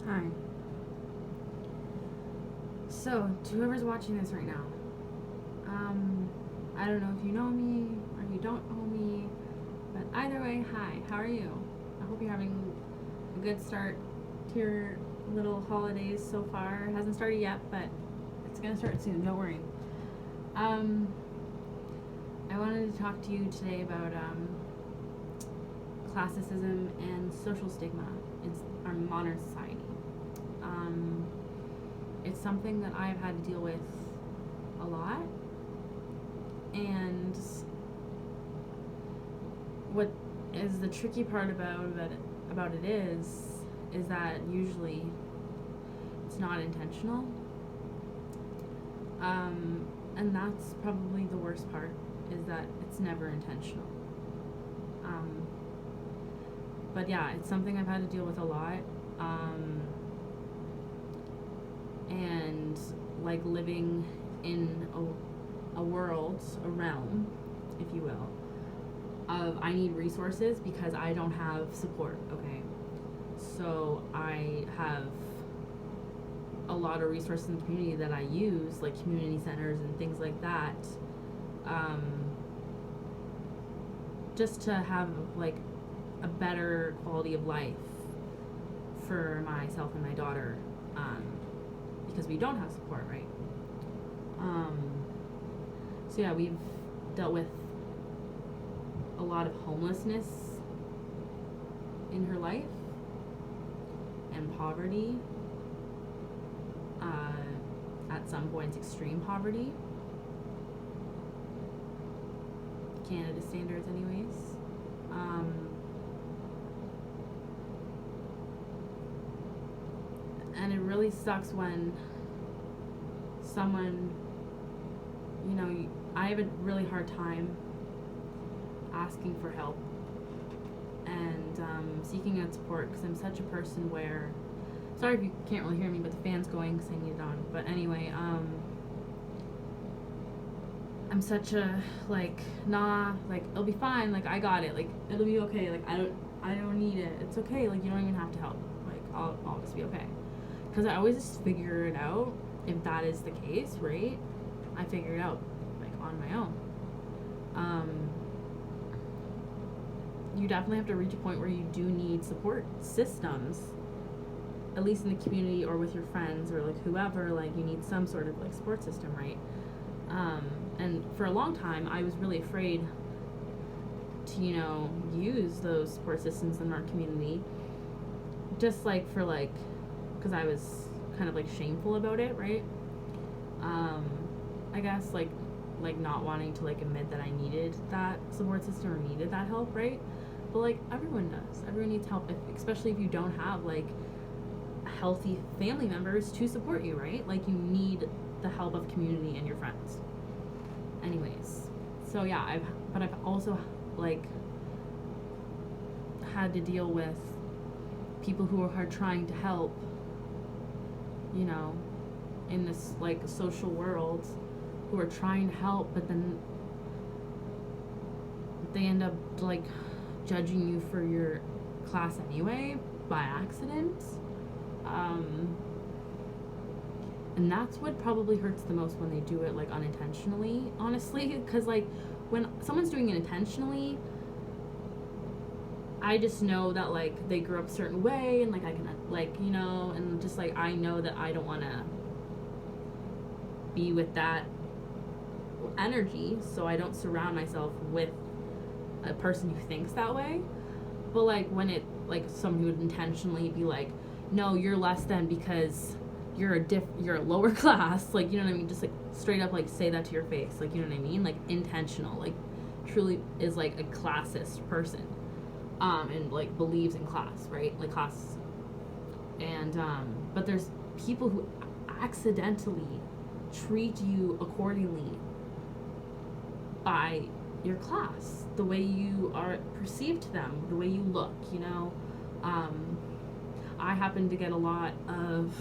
Hi. So, to whoever's watching this right now, I don't know if you know me or you don't know me, but either way, hi, how are you? I hope you're having a good start to your little holidays so far. It hasn't started yet, but it's gonna start soon, don't worry. Um, I wanted to talk to you today about classicism and social stigma in our modern society. Um, it's something that I've had to deal with a lot, and what is the tricky part about it is that usually it's not intentional, and that's probably the worst part, is that it's never intentional. um, but yeah, it's something I've had to deal with a lot, and like living in a world, a realm, if you will, of I need resources because I don't have support, okay? So I have a lot of resources in the community that I use, like community centers and things like that, just to have like a better quality of life for myself and my daughter, because we don't have support, right? So yeah, we've dealt with a lot of homelessness in her life and poverty, at some points extreme poverty, Canada standards anyways. And it really sucks when someone, I have a really hard time asking for help and seeking out support, because I'm such a person where, sorry if you can't really hear me, but the fan's going because I need it on. But anyway, I'm such a it'll be fine, like I got it, like it'll be okay, like I don't need it, it's okay, like you don't even have to help, like I'll just be okay, because I always just figure it out. If that is the case, right, I figure it out like on my own. You definitely have to reach a point where you do need support systems, at least in the community or with your friends or like whoever, like you need some sort of like support system, right? And for a long time I was really afraid to use those support systems in our community, just like for like, because I was kind of like shameful about it, right? I guess like not wanting to like admit that I needed that support system or needed that help, right? But like everyone does, everyone needs help, especially if you don't have like healthy family members to support you, right? Like you need the help of community and your friends. Anyways, so yeah, I've also like had to deal with people who are trying to help, in this like social world, who are trying to help, but then they end up like judging you for your class anyway by accident. And that's what probably hurts the most, when they do it like unintentionally, honestly, because like when someone's doing it intentionally, I just know that like they grew up a certain way, and like I can like and just like I know that I don't want to be with that energy, so I don't surround myself with a person who thinks that way. But like when it like someone who would intentionally be like, no, you're less than because you're a lower class, like what I mean, just like straight up like say that to your face, like what I mean, like intentional, like truly is like a classist person, and like believes in class, right, like class. And but there's people who accidentally treat you accordingly by your class, the way you are perceived to them, the way you look, I happen to get a lot of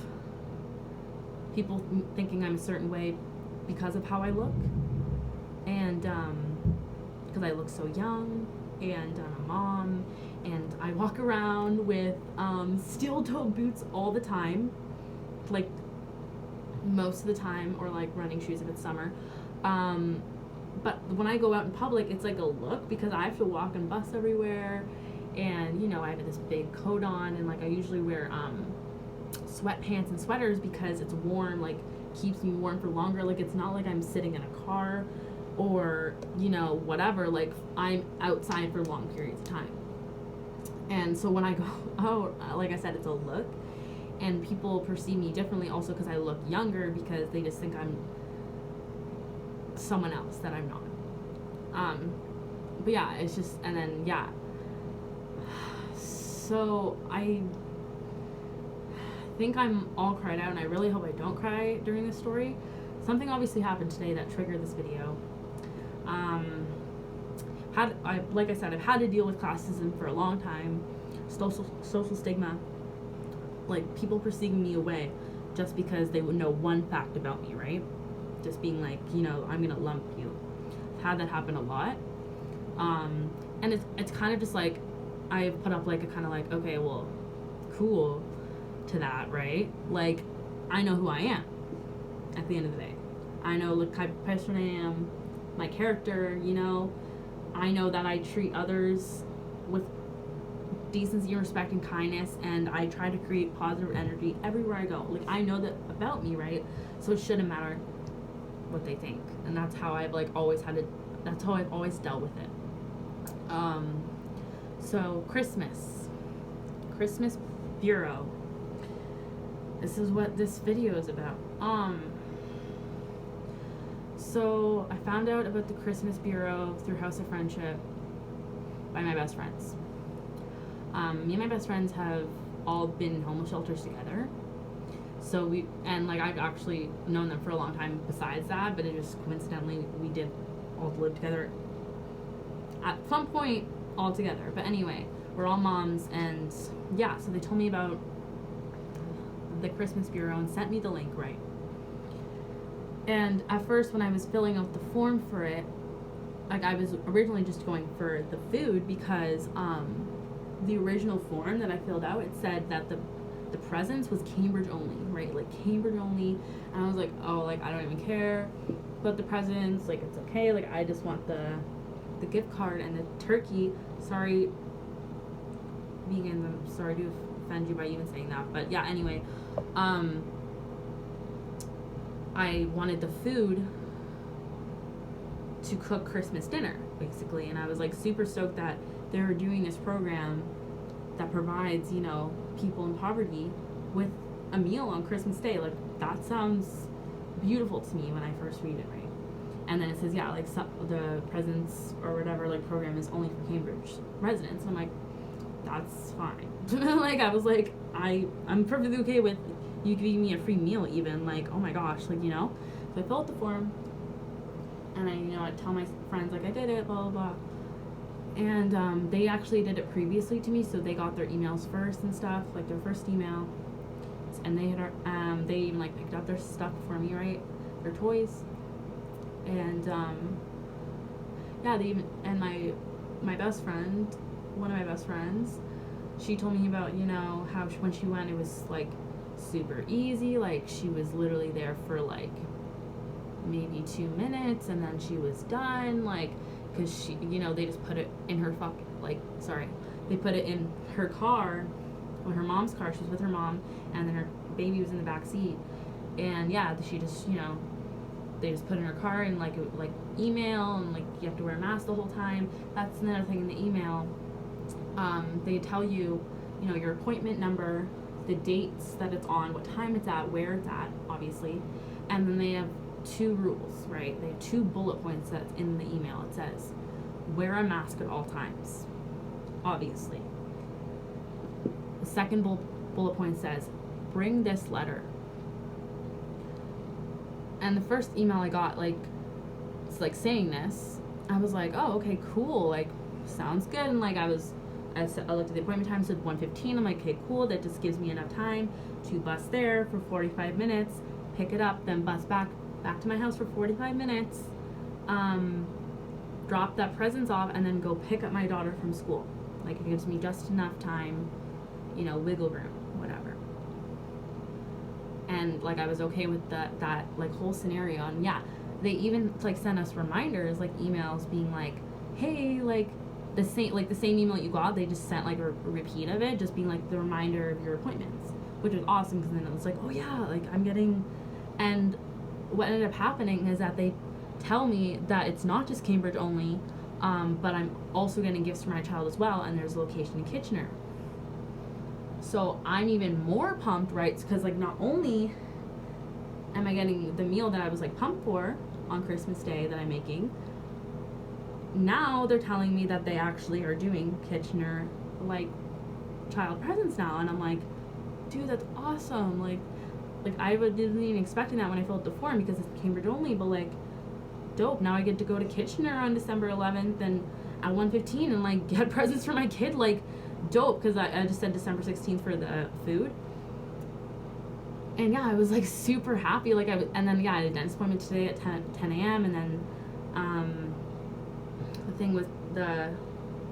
people thinking I'm a certain way because of how I look, and because I look so young, and I'm a mom, and I walk around with steel-toed boots all the time, like most of the time, or like running shoes if it's summer. But when I go out in public, it's like a look because I have to walk and bus everywhere, and you know I have this big coat on, and like I usually wear sweatpants and sweaters because it's warm, like keeps me warm for longer. Like it's not like I'm sitting in a car or you know whatever, like I'm outside for long periods of time. And so when I go out, like I said, it's a look, and people perceive me differently also because I look younger, because they just think I'm someone else that I'm not. But yeah, it's just, and then yeah, so I think I'm all cried out, and I really hope I don't cry during this story. Something obviously happened today that triggered this video. Like I said, I've had to deal with classism for a long time, social stigma, like people perceiving me away just because they would know one fact about me, right? Just being like, you know, I'm gonna lump you. I've had that happen a lot, and it's kind of just like I've put up like a kind of like, okay, well, cool to that, right? Like I know who I am at the end of the day. I know the type of person I am, my character, you know. I know that I treat others with decency and respect and kindness, and I try to create positive energy everywhere I go. Like I know that about me, right? So it shouldn't matter what they think, and that's how I've like always had to. That's how I've always dealt with it. So Christmas Bureau. This is what this video is about. So I found out about the Christmas Bureau through House of Friendship by my best friends. Me and my best friends have all been in homeless shelters together. So I've actually known them for a long time besides that, but it just coincidentally we did all live together at some point all together. But anyway, we're all moms, and yeah, so they told me about the Christmas Bureau and sent me the link, right? And at first when I was filling out the form for it, like I was originally just going for the food because the original form that I filled out, it said that the presents was Cambridge only, right? Like Cambridge only. And I was like, oh, like I don't even care about the presents, like it's okay, like I just want the gift card and the turkey. Sorry, vegan, I'm sorry to offend you by even saying that, but yeah, anyway, I wanted the food to cook Christmas dinner, basically, and I was like super stoked that they were doing this program that provides, you know, people in poverty with a meal on Christmas Day. Like that sounds beautiful to me when I first read it, right? And then it says, yeah, like the presents or whatever like program is only for Cambridge residents. And I'm like, that's fine. Like I was like, I'm perfectly okay with you giving me a free meal even, like, oh my gosh, like, you know. So I fill out the form, and I tell my friends, like, I did it, blah, blah, blah. And they actually did it previously to me, so they got their emails first and stuff, like their first email. And they even, like, picked up their stuff for me, right? Their toys. And, yeah, they even, and my best friend, one of my best friends, she told me about, you know, how when she went, it was, like, super easy. Like she was literally there for like maybe 2 minutes, and then she was done, like because she, you know, they just put it in her they put it in her car, or her mom's car. She was with her mom, and then her baby was in the back seat, and yeah, she just, you know, they just put it in her car, and like email, and like you have to wear a mask the whole time. That's another thing in the email. They tell you, you know, your appointment number, the dates that it's on, what time it's at, where it's at, obviously. And then they have 2 rules, right? They have 2 bullet points that's in the email. It says, wear a mask at all times, obviously. The second bullet point says, bring this letter. And the first email I got, like, it's like saying this, I was like, oh, okay, cool, like, sounds good. And like I looked at the appointment time, said 1:15. I'm like, okay, cool. That just gives me enough time to bus there for 45 minutes, pick it up, then bus back to my house for 45 minutes, drop that presents off, and then go pick up my daughter from school. Like, it gives me just enough time, you know, wiggle room, whatever. And like, I was okay with that like whole scenario. And yeah, they even like sent us reminders, like emails being like, hey, like the same email you got, they just sent like a repeat of it, just being like the reminder of your appointments, which was awesome, because then it was like, oh yeah, like I'm getting. And what ended up happening is that they tell me that it's not just Cambridge only, but I'm also getting gifts for my child as well, and there's a location in Kitchener. So I'm even more pumped, right? Because like, not only am I getting the meal that I was like pumped for on Christmas Day that I'm making, now they're telling me that they actually are doing Kitchener like child presents now, and I'm like, dude, that's awesome. Like I didn't even expect that when I filled out the form, because it's Cambridge only, but like, dope. Now I get to go to Kitchener on December 11th and at 1:15 and like get presents for my kid, like dope, because I just said December 16th for the food. And yeah, I was like super happy. Like and then yeah, I had a dentist appointment today at 10 a.m. and then the thing with the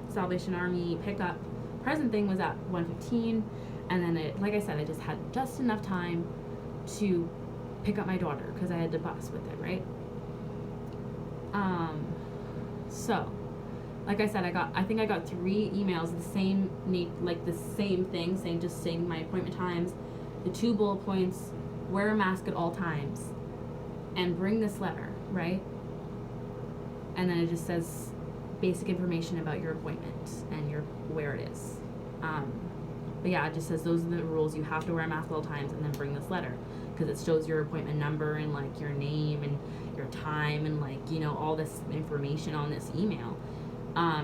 Salvation Army pickup present thing was at 1:15, and then it, like I said, I just had just enough time to pick up my daughter because I had to bus with it, right? So like I said, I think I got 3 emails, the same thing, saying my appointment times, the 2 bullet points, wear a mask at all times, and bring this letter, right? And then it just says basic information about your appointment and where it is. But yeah, it just says those are the rules. You have to wear a mask at all times, and then bring this letter, because it shows your appointment number and like your name and your time and like, you know, all this information on this email.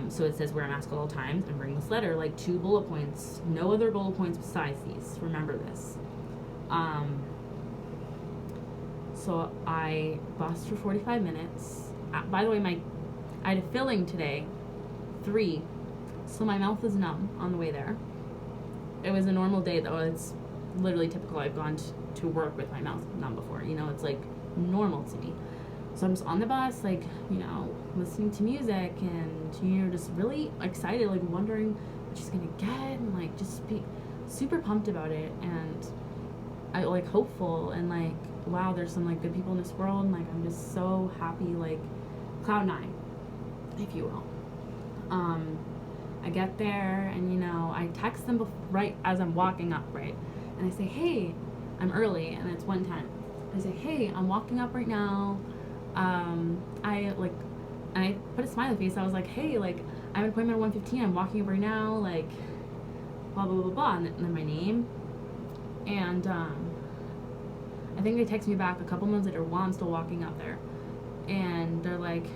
So it says wear a mask at all times and bring this letter, like 2 bullet points, no other bullet points besides these. Remember this. So I bussed for 45 minutes. By the way, I had a filling today, 3, so my mouth is numb on the way there. It was a normal day though. It's literally typical. I've gone to work with my mouth numb before. You know, it's like normal to me. So I'm just on the bus, like, you know, listening to music and, you know, just really excited, like wondering what she's gonna get, and like just be super pumped about it, and I like hopeful, and like, wow, there's some like good people in this world, and like I'm just so happy, like cloud 9, if you will. I get there, and you know, I text them right as I'm walking up, right, and I say, hey, I'm early, and it's 1:10. I say, hey, I'm walking up right now. I put a smiley face. I was like, hey, like, I have an appointment at 1:15. I'm walking up right now, like, blah, blah, blah, blah, and then my name. And, I think they text me back a couple months later while I'm still walking up there. And they're like,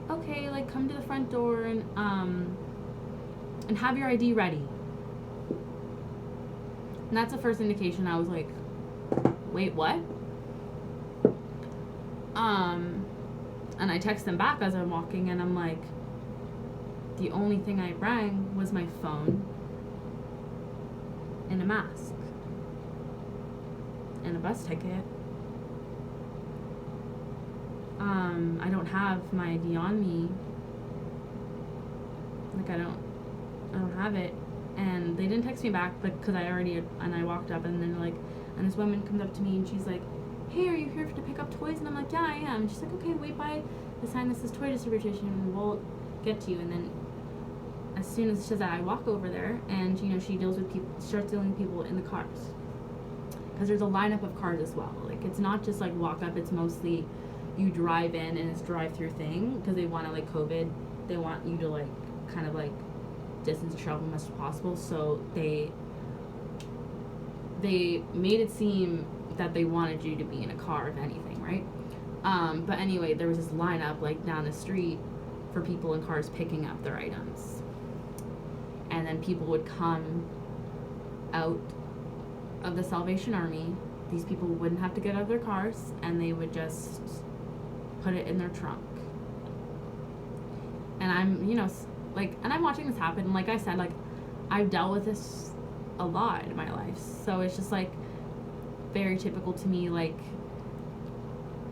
okay, like, come to the front door and have your ID ready. And that's the first indication. I was like, wait, what? And I text them back as I'm walking, and I'm like, the only thing I rang was my phone and a mask and a bus ticket. I don't have my ID on me. Like, I don't have it. And they didn't text me back, because I walked up, and then like, and this woman comes up to me and she's like, hey, are you here to pick up toys? And I'm like, yeah, I am. And she's like, okay, wait by the sign that says toy distribution, and we'll get to you. And then as soon as she says that, I walk over there, and you know, she starts dealing with people in the cars, because there's a lineup of cars as well. Like, it's not just like walk up, it's mostly you drive in, and it's drive-through thing, because they want to, like, COVID, they want you to like kind of like distance travel as much as possible. So they made it seem that they wanted you to be in a car, if anything, right? But anyway, there was this lineup like down the street for people in cars picking up their items, and then people would come out of the Salvation Army. These people wouldn't have to get out of their cars, and they would just put it in their trunk. And I'm, you know, like, and I'm watching this happen, and like I said, like, I've dealt with this a lot in my life, so it's just like very typical to me, like,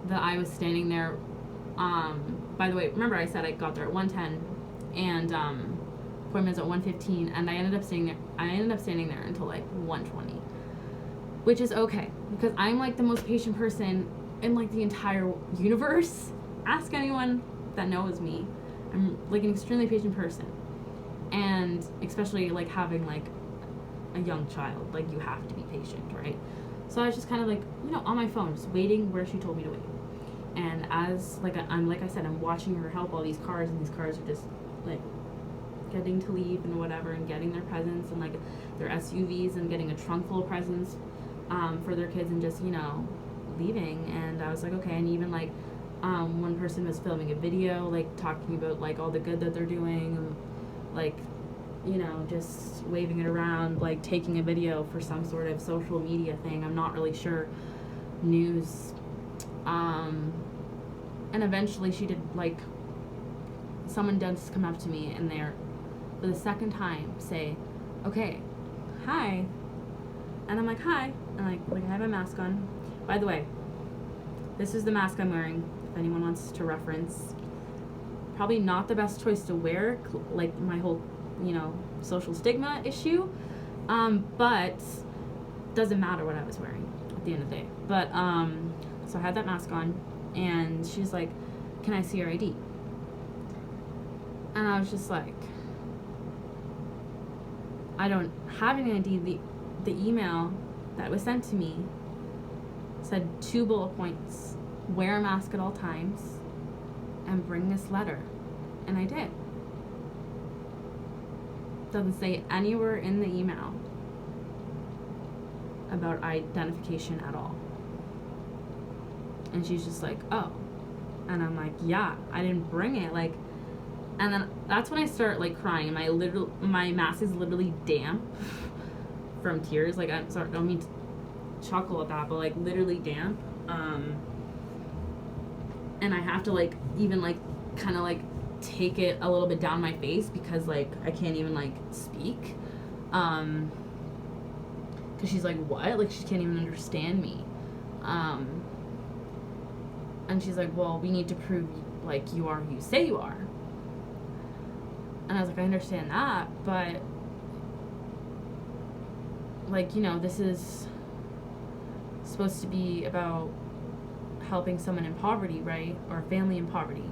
that I was standing there. By the way, remember I said I got there at 1:10, and appointment is at 1:15, and I ended up standing there until like 1:20, which is okay because I'm like the most patient person in like the entire universe. Ask anyone that knows me. I'm like an extremely patient person, and especially like having like a young child, like you have to be patient, right? So I was just kind of like, you know, on my phone, just waiting where she told me to wait. And as like like I said, I'm watching her help all these cars, and these cars are just like getting to leave and whatever, and getting their presents and like their SUVs and getting a trunk full of presents for their kids, and just, you know, leaving. And I was like, okay. And even like one person was filming a video like talking about like all the good that they're doing, and like, you know, just waving it around, like taking a video for some sort of social media thing. I'm not really sure. News. And eventually she did, like, someone does come up to me and they're, for the second time, say, okay, hi. And I'm like, hi. And like I have my mask on. By the way, this is the mask I'm wearing, if anyone wants to reference. Probably not the best choice to wear, like my whole, you know, social stigma issue. But doesn't matter what I was wearing at the end of the day. But, so I had that mask on, and she's like, can I see your ID? And I was just like, I don't have any ID. The email that was sent to me said 2 bullet points: wear a mask at all times and bring this letter. And I did. Doesn't say anywhere in the email about identification at all. And she's just like, oh. And I'm like, yeah, I didn't bring it. Like, and then that's when I start like crying. My mask is literally damp from tears. Like, I'm sorry, I don't mean to chuckle at that, but like literally damp. And I have to like even like kind of like take it a little bit down my face because like I can't even like speak. Because she's like, what? Like, she can't even understand me. And she's like, well, we need to prove like you are who you say you are. And I was like, I understand that, but like, you know, this is supposed to be about helping someone in poverty, right? Or a family in poverty,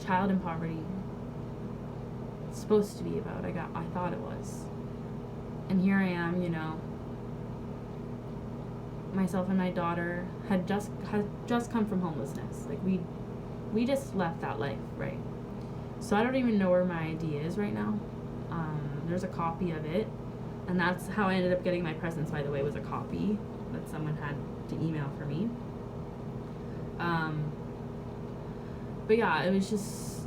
child in poverty. It's supposed to be about. I thought it was. And here I am, you know. Myself and my daughter had just come from homelessness. Like, we just left that life, right? So I don't even know where my ID is right now. There's a copy of it, and that's how I ended up getting my presents, by the way, was a copy that someone had to email for me. But yeah, it was just,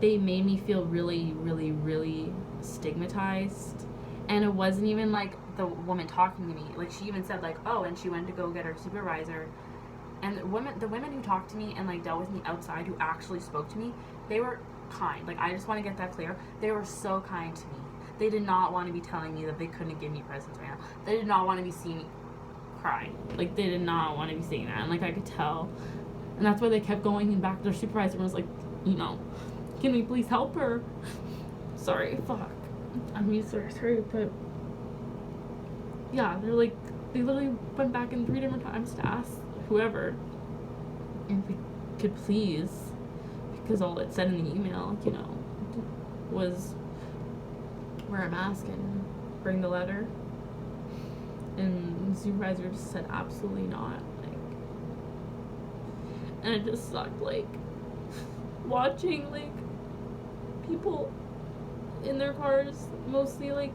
they made me feel really, really, really stigmatized. And it wasn't even like the woman talking to me. Like, she even said like, oh, and she went to go get her supervisor. And the women who talked to me and like dealt with me outside, who actually spoke to me, they were kind. Like, I just want to get that clear. They were so kind to me. They did not want to be telling me that they couldn't give me presents right now. They did not want to be seeing me cry. Like, they did not want to be saying that. And like, I could tell. And that's why they kept going back to their supervisor and was like, you know, can we please help her? Sorry, fuck. I'm being so sorry, but yeah, they're like, they literally went back in 3 different times to ask whoever if we could please, because all it said in the email, you know, was wear a mask and bring the letter. And the supervisor just said absolutely not. Like, and it just sucked, like, watching like people in their cars, mostly like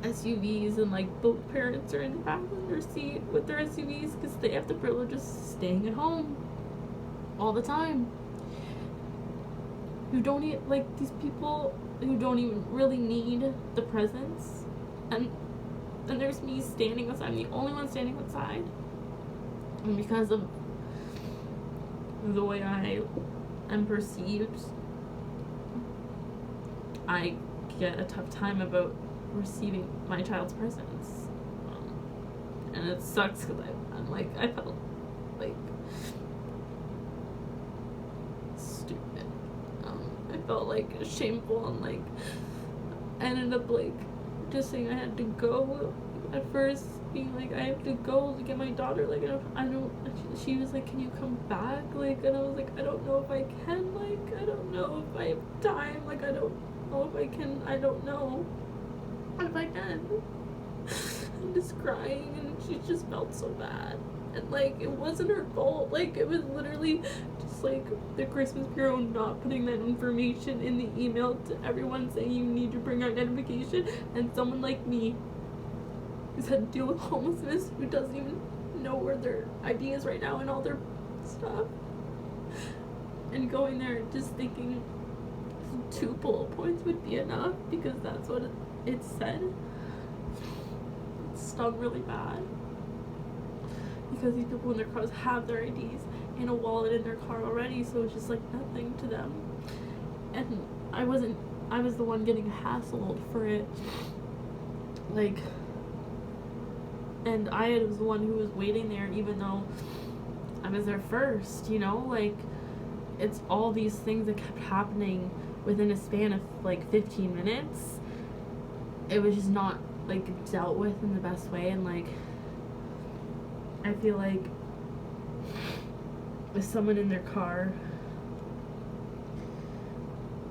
SUVs, and like both parents are in the passenger seat with their SUVs because they have the privilege of staying at home all the time. Who don't even, like, these people who don't even really need the presents, and then there's me standing outside. I'm the only one standing outside, and because of the way I am perceived, I get a tough time about receiving my child's presents, and it sucks because I'm like, I felt like stupid. I felt like shameful, and like I ended up like just saying I had to go at first, being like, I have to go to get my daughter, like I don't she was like, can you come back, like, and I was like, I don't know if I can, like, I don't know if I have time, like, I don't know if I can, I don't know if I can. I'm just crying, and she just felt so bad, and like it wasn't her fault, like it was literally just like the Christmas Bureau not putting that information in the email to everyone saying you need to bring identification, and someone like me who's had to deal with homelessness, who doesn't even know where their ID is right now and all their stuff, and going there just thinking 2 bullet points would be enough because that's what it said. It stung really bad because these people in their cars have their IDs and a wallet in their car already, so it's just like nothing to them. And I was the one getting hassled for it, like, and I was the one who was waiting there even though I was there first, you know, like, it's all these things that kept happening within a span of like 15 minutes. It was just not like dealt with in the best way, and like I feel like if someone in their car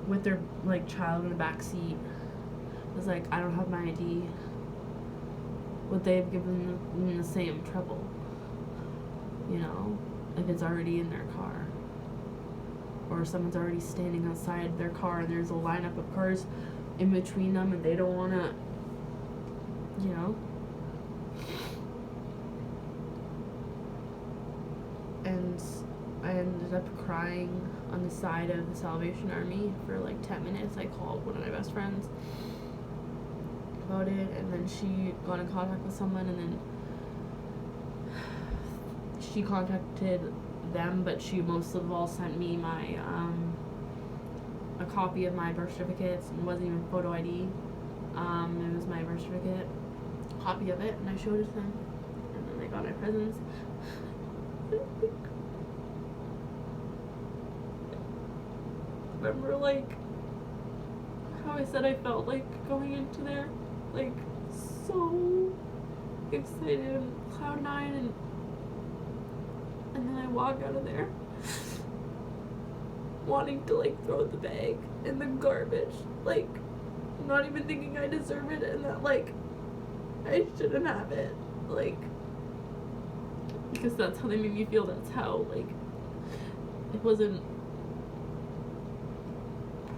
with their like child in the back seat was like, I don't have my ID, would they have given them the same trouble, you know, if it's already in their car, or someone's already standing outside their car and there's a lineup of cars in between them and they don't want to, you know. And I ended up crying on the side of the Salvation Army for like 10 minutes. I called one of my best friends about it, and then she got in contact with someone, and then she contacted them, but she most of all sent me my a copy of my birth certificates, and it wasn't even photo ID. It was my birth certificate, copy of it, and I showed it to them, and then they got my presents. Remember, like, how I said I felt like going into there, like, so excited and cloud nine, and then I walk out of there wanting to like throw the bag in the garbage, like not even thinking I deserve it and that like I shouldn't have it, like, because that's how they made me feel. That's how, like, it wasn't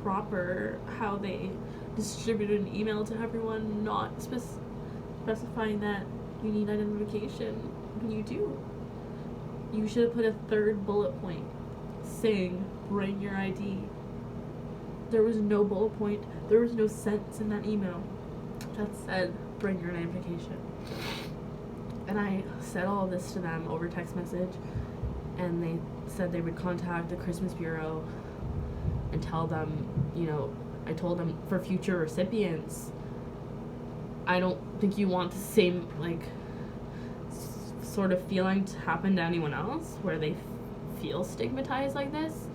proper how they distributed an email to everyone not specifying that you need identification when you do. You should have put a 3rd bullet point saying bring your ID. There was no bullet point, there was no sentence in that email that said bring your identification. And I said all of this to them over text message, and they said they would contact the Christmas Bureau and tell them, you know, I told them for future recipients, I don't think you want the same, like, sort of feeling to happen to anyone else where they feel stigmatized like this.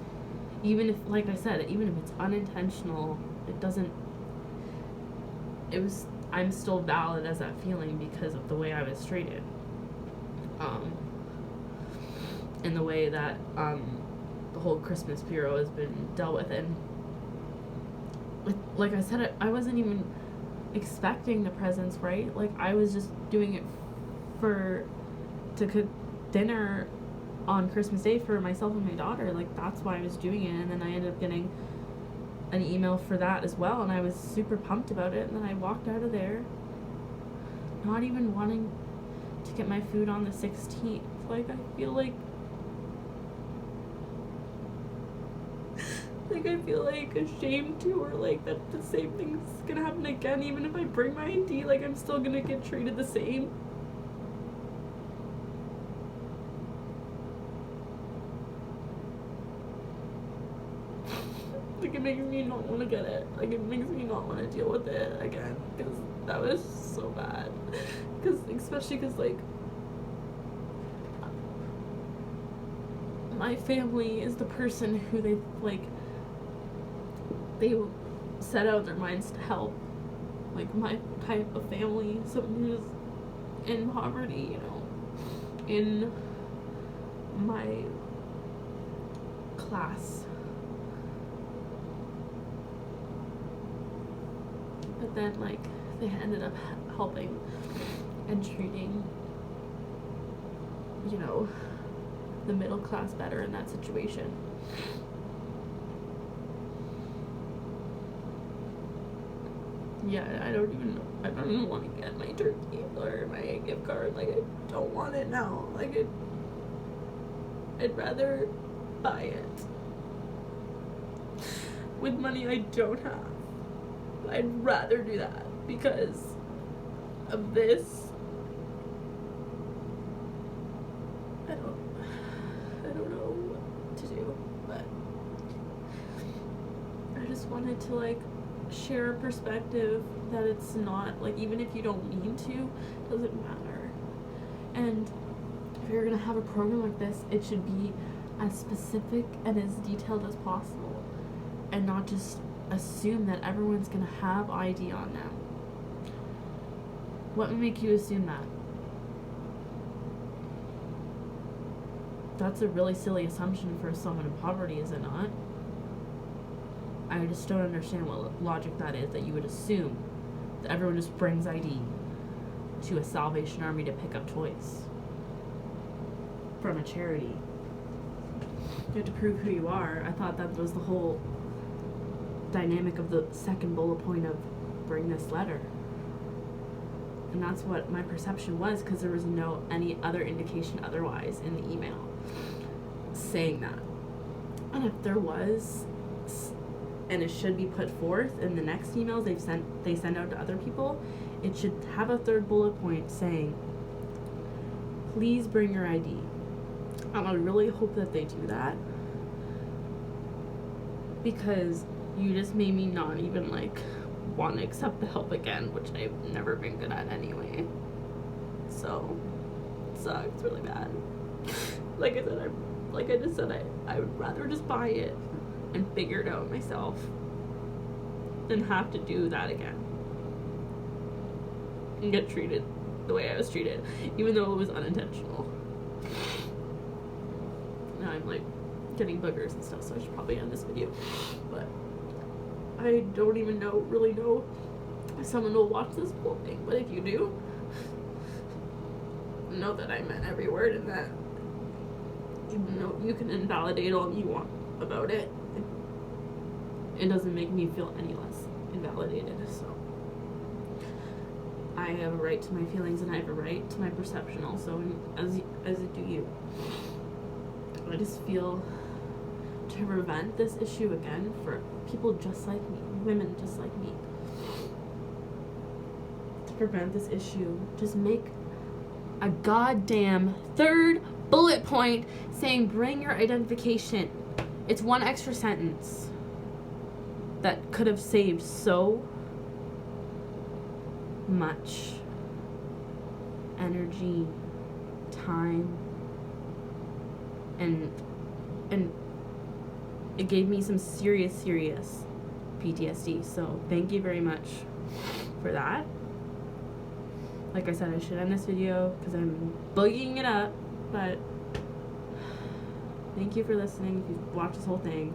Even if, like I said, even if it's unintentional, I'm still valid as that feeling because of the way I was treated. In the way that, the whole Christmas Bureau has been dealt with. And like I said, I wasn't even expecting the presents, right? Like, I was just doing it to cook dinner on Christmas Day for myself and my daughter. Like, that's why I was doing it. And then I ended up getting an email for that as well, and I was super pumped about it. And then I walked out of there not even wanting to get my food on the 16th. Like, I feel like I feel like ashamed to, or like that the same thing's gonna happen again. Even if I bring my ID, like, I'm still gonna get treated the same. Like, it makes me not want to get it. Like, it makes me not want to deal with it again, because that was so bad. Especially because, like, my family is the person who they, like, they set out their minds to help, like, my type of family, someone who's in poverty, you know, in my class. But then, like, they ended up helping and treating, you know, the middle class better in that situation. Yeah, I don't even want to get my turkey or my gift card. Like, I don't want it now. Like, I'd rather buy it with money I don't have. I'd rather do that because of this. I don't know what to do, but I just wanted to, like, share a perspective that it's not, like, even if you don't mean to, it doesn't matter. And if you're gonna have a program like this, it should be as specific and as detailed as possible, and not just assume that everyone's gonna have ID on them. What would make you assume that? That's a really silly assumption for someone in poverty, is it not? I just don't understand what logic that is, that you would assume that everyone just brings ID to a Salvation Army to pick up toys from a charity. You have to prove who you are. I thought that was the whole dynamic of the second bullet point of bring this letter. And that's what my perception was, because there was no any other indication otherwise in the email saying that. And if there was, and it should be put forth in the next emails they send out to other people, it should have a third bullet point saying, please bring your ID. And I really hope that they do that, because you just made me not even, like, want to accept the help again, which I've never been good at anyway. So it sucks really bad. Like I just said, I would rather just buy it and figure it out myself than have to do that again and get treated the way I was treated, even though it was unintentional. Now I'm, like, getting boogers and stuff, so I should probably end this video. But I don't even really know if someone will watch this whole thing, but if you do, know that I meant every word, and that even though you can invalidate all you want about it, it doesn't make me feel any less invalidated. So I have a right to my feelings, and I have a right to my perception also, and as do you. I just feel to prevent this issue again for people just like me, women just like me, to prevent this issue, just make a goddamn third bullet point saying bring your identification. It's one extra sentence that could have saved so much energy, time, and it gave me some serious PTSD. So thank you very much for that. Like I said, I should end this video because I'm boogieing it up, but thank you for listening. If you've watched this whole thing,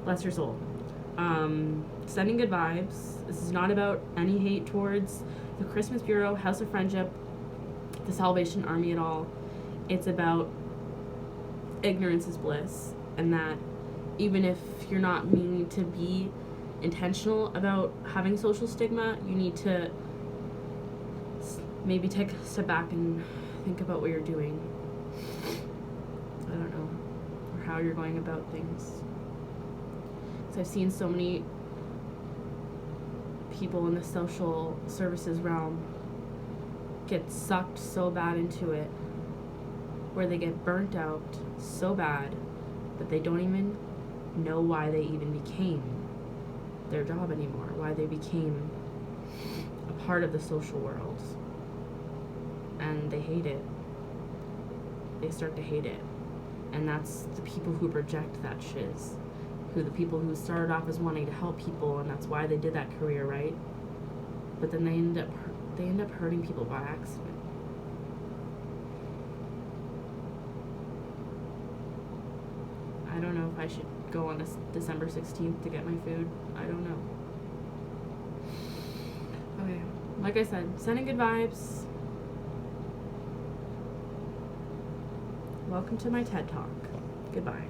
bless your soul. Sending good vibes. This is not about any hate towards the Christmas Bureau, House of Friendship, the Salvation Army at all. It's about ignorance is bliss, and that even if you're not meaning to be intentional about having social stigma, you need to maybe take a step back and think about what you're doing. I don't know, or how you're going about things. So I've seen so many people in the social services realm get sucked so bad into it, where they get burnt out so bad that they don't even know why they even became their job anymore, why they became a part of the social world. And they hate it. They start to hate it. And that's the people who project that shiz the people who started off as wanting to help people, and that's why they did that career, right? But then they end up hurting people by accident. I don't know if I should go on December 16th to get my food. I don't know. Okay, like I said, sending good vibes. Welcome to my TED Talk. Goodbye.